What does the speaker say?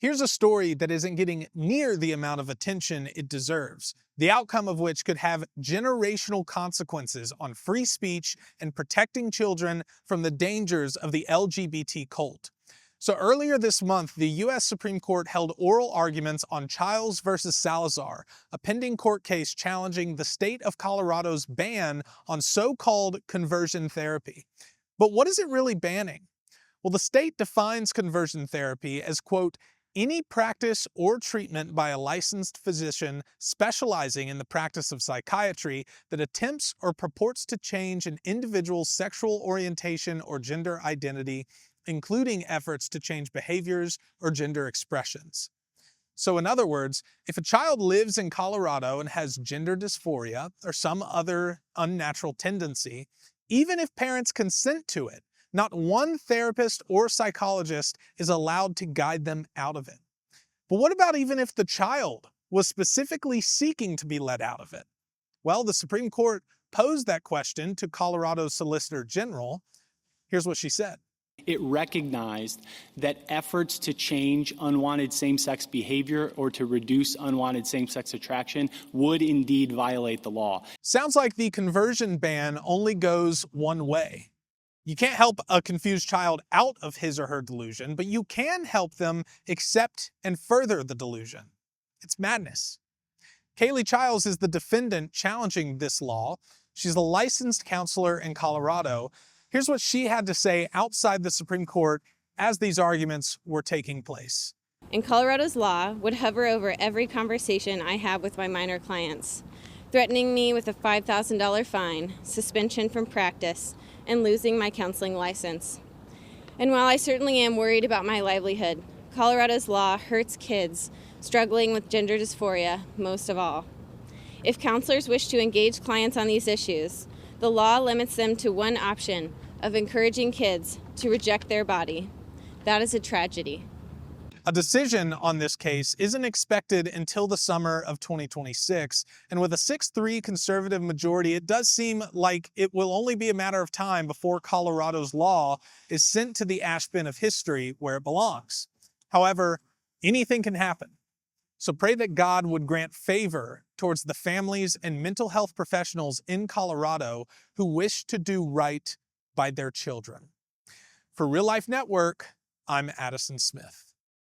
Here's a story that isn't getting near the amount of attention it deserves, the outcome of which could have generational consequences on free speech and protecting children from the dangers of the LGBT cult. So earlier this month, the U.S. Supreme Court held oral arguments on Chiles versus Salazar, a pending court case challenging the state of Colorado's ban on so-called conversion therapy. But what is it really banning? Well, the state defines conversion therapy as, quote, any practice or treatment by a licensed physician specializing in the practice of psychiatry that attempts or purports to change an individual's sexual orientation or gender identity, including efforts to change behaviors or gender expressions. So in other words, if a child lives in Colorado and has gender dysphoria or some other unnatural tendency, even if parents consent to it, not one therapist or psychologist is allowed to guide them out of it. But what about even if the child was specifically seeking to be let out of it? Well, the Supreme Court posed that question to Colorado's Solicitor General. Here's what she said. It recognized that efforts to change unwanted same-sex behavior or to reduce unwanted same-sex attraction would indeed violate the law. Sounds like the conversion ban only goes one way. You can't help a confused child out of his or her delusion, but you can help them accept and further the delusion. It's madness. Kaylee Chiles is the defendant challenging this law. She's a licensed counselor in Colorado. Here's what she had to say outside the Supreme Court as these arguments were taking place. And Colorado's law would hover over every conversation I have with my minor clients, threatening me with a $5,000 fine, suspension from practice, and losing my counseling license. And while I certainly am worried about my livelihood, Colorado's law hurts kids struggling with gender dysphoria most of all. If counselors wish to engage clients on these issues, the law limits them to one option of encouraging kids to reject their body. That is a tragedy. A decision on this case isn't expected until the summer of 2026, and with a 6-3 conservative majority, it does seem like it will only be a matter of time before Colorado's law is sent to the ash bin of history where it belongs. However, anything can happen. So pray that God would grant favor towards the families and mental health professionals in Colorado who wish to do right by their children. For Real Life Network, I'm Addison Smith.